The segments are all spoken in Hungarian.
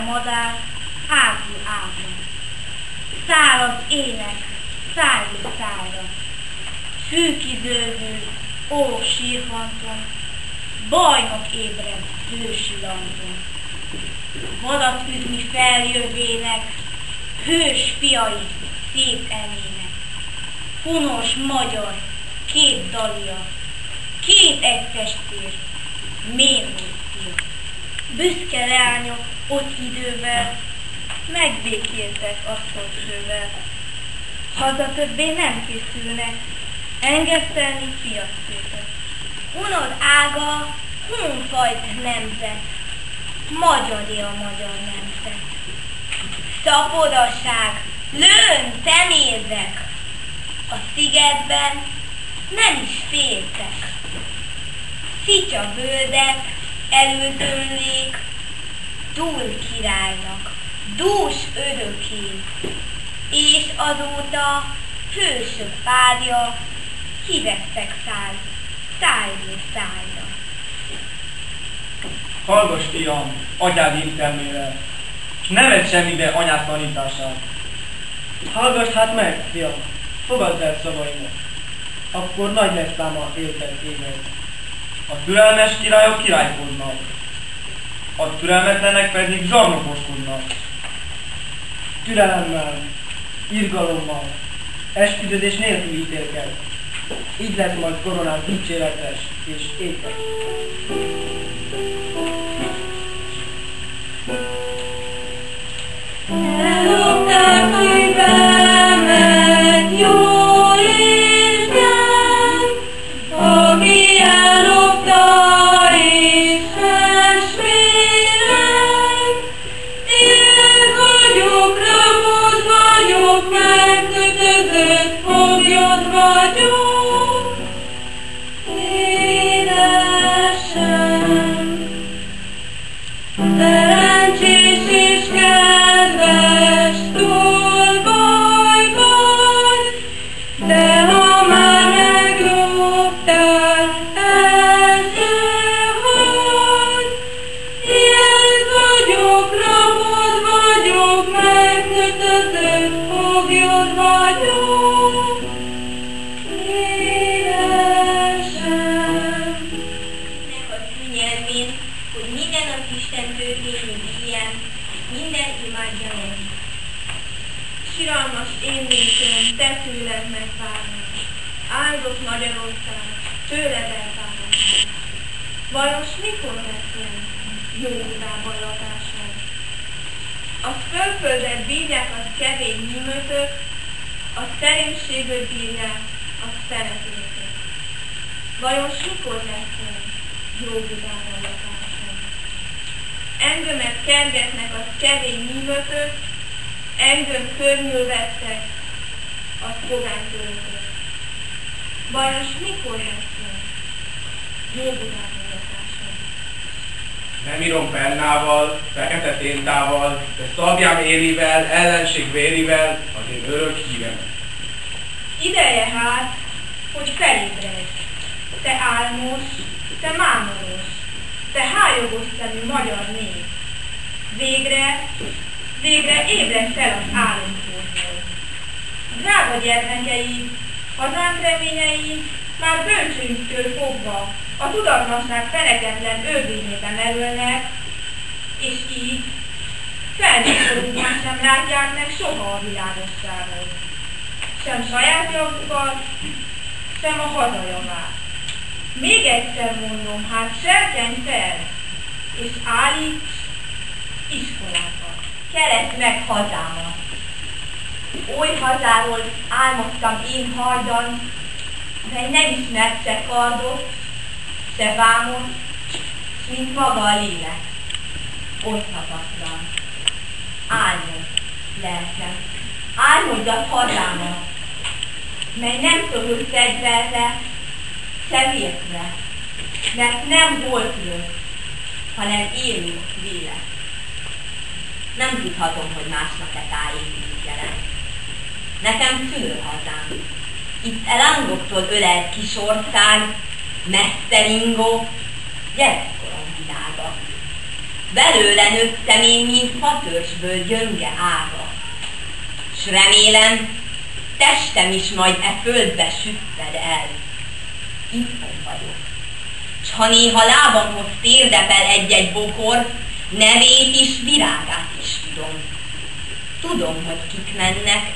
madár águl águl. Száll az ének szájról szájra. Fűkidővő ó sírhanton, bajnok ébred hősi lanton. Vadat ütni feljövének, hős fiai szép emének. Honos magyar, két dalia, két egytestér, ménhúsztér. Büszke leányok ott idővel, megbékéltek asztalfővel. Haza többé nem készülnek, engesztelni fiat szépet. Unod ága, honfajt nemzet, magyari a magyar nemzet. Szapodaság, lőn, temérdek, a szigetben nem is féltek. Szitya bődek, elültönlék, túl királynak, dús örökké, és azóta hősök párja kivettek szájról szájra. Hallgass, fiam, atyád intelmére, s ne vedd semmibe anyád tanítását. Hallgass hát meg, fiam, fogadd el szavaimat, akkor nagy lesz száma éltek éved. A türelmes királyok királykodnak, a türelmetlenek pedig zsarnokoskodnak. Türelemmel, irgalommal, esküdődés nélkül ítélked. Így lesz majd koronán dicséretes és ékes. Ellopták, hogy bemegy, jó Isten, aki ellopta és testvérem. Tiéd vagyok, rabod vagyok, megkötözött foglyod vagyok. Édesem, szerencsés és kedves, túl baj vagy, de ha már megloptál, el se hagy. Tiéd vagyok, rabod vagyok, megkötözött foglyod vagyok. Édesem. Nek az ügyelmény, hogy minden az Isten történő ilyen, minden imádja neki. Siralmas én nékem, te tőled megvárnak, áldott Magyarország, tőled elvárnak. Vajon mikor lesz ilyen jó udában lakásod? A fölföldet bírják az kevény nyímötök, a szerénységből bírják a szeretőtök. Vajon mikor lesz ilyen jó udában lakásod? Engömet kergetnek az kevény nyímötök, engöm környülvettek az pogánytörökök. Vajon mikor lesz ilyen jó udában lakásod? Nem írom pennával, fekete téntával, de szabjám élivel, ellenség vérivel az én örök hívemet. Ideje hát, hogy felébredj, te álmos, te mámoros, te hájogos szemű magyar nép. Végre ébredj fel az álomkórból. Drága gyermekeid, hazánk reményei már bölcsőinktől fogva a tudatlanság feneketlen örvényében merülnek, és így felnőttkorukban sem látják meg soha a világosságot. Sem saját javukat, sem a hazajavát. Még egyszer mondom, hát serkenj fel, és állíts iskolákat. Keresd meg hazámat. Oly hazáról álmodtam én hajdan, mely nem ismert se kardot, se vámot, mint maga a lélek. Oszthatatlan. Álmod, lelkem, álmodjad hazámat, mely nem szorul fegyverre, se vértre, mert nem volt lő, hanem élő lélek. Nem tudhatom, hogy másnak-e tájékít jelent. Nekem szülőhazám. Itt elángoktól ölelt kis ország, messze ringó, gyerekkorom világa. belőle nőttem én, mint fatörzsből gyönge ága. S remélem, testem is majd e földbe süpped el. Itthon vagyok. S ha néha lábamhoz térdepel egy-egy bokor, nevét is, virágát is tudom. Tudom, hogy kik mennek,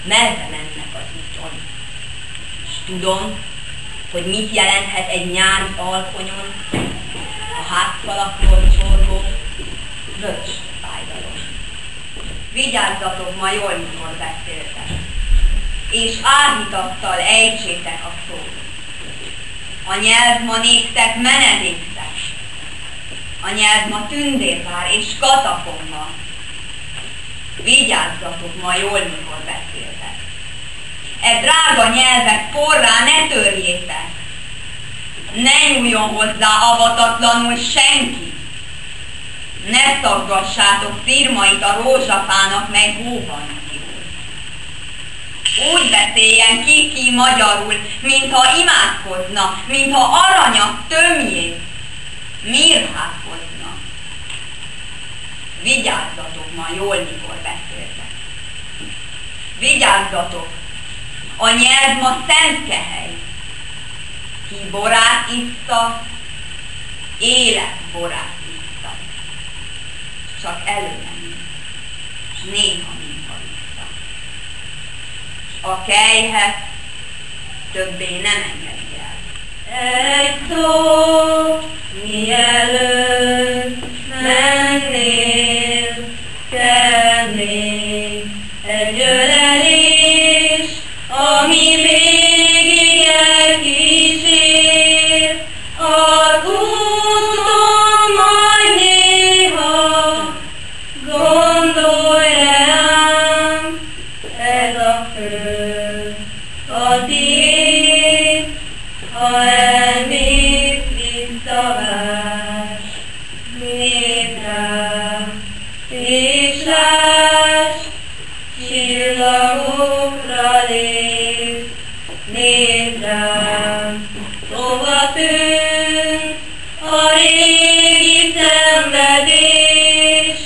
merre mennek az úton. S tudom, hogy mit jelenthet egy nyári alkonyon, a hátfalakról csorgó bölcs fájdalom. Vigyázzatok, ma jól, mikor beszéltek, és áhítattal ejtsétek a szót. A nyelv ma néktek menedéktek, a nyelv ma tündérvár és katakomba. Vigyázzatok, ma jól, mikor beszéltek. E drága nyelvek porrá ne törjétek, ne nyúljon hozzá avatatlanul senki, ne szaggassátok firmait a rózsafának meg hóban. Úgy beszéljen ki magyarul, mintha imádkozna, mintha aranyat tömjén, mirhát hozna. Vigyázzatok, ma jól, mikor beszéltek. Vigyázzatok, a nyelv ma szent kehely. Ki borát issza, élet borát issza. Csak előre mint, s néha mintha vissza. A kelyhet többé nem engedi el. Egy szó, mielőtt mennél, kell még egy ölelés, ami végig elkísér. Az úton majd néha gondolj rám, ez a föld a tiéd, ha elmész visszavár. Nézd rám, és láss, csillagokra lépsz. Nézd rám, hova tűnt a régi szenvedés,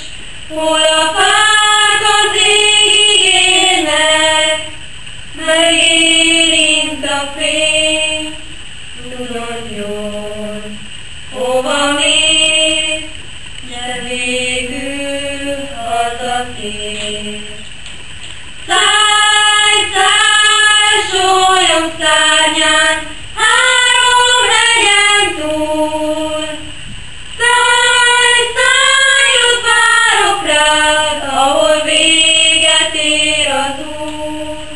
hol a fák az égig élnek, megérint a fény. Tudod jól, hova mész, de végül hazatér. Szállj, szállj, sólyom szárnyán, három hegyen túl. Szállj, szállj, ott várok rád, ahol véget ér az út.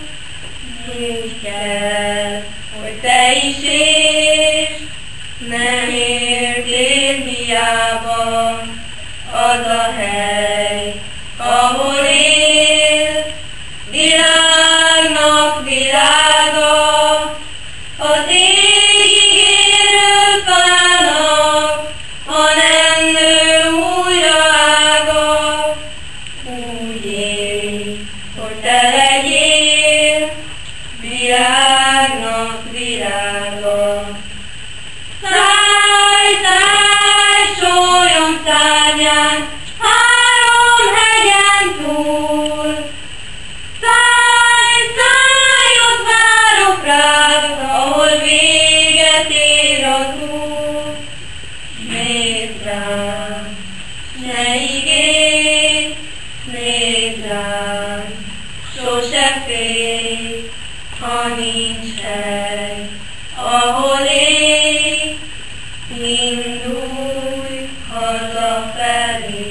Úgy kell, hogy te is érts, nem értél hiába az a hely, ahol él. Világnak világa, az égig érő fának, ha nem nő újra ága. Úgy élj, hogy te legyél világnak világa. Szállj, szállj, sólyom szárnyán, három hegyen túl. Szállj, szállj, ott várok rád, ahol véget ér az út. Nézd rám, ne ígérj, nézd rám, sose félj, ha nincs hely, ahol élj. Indulj hazafelé.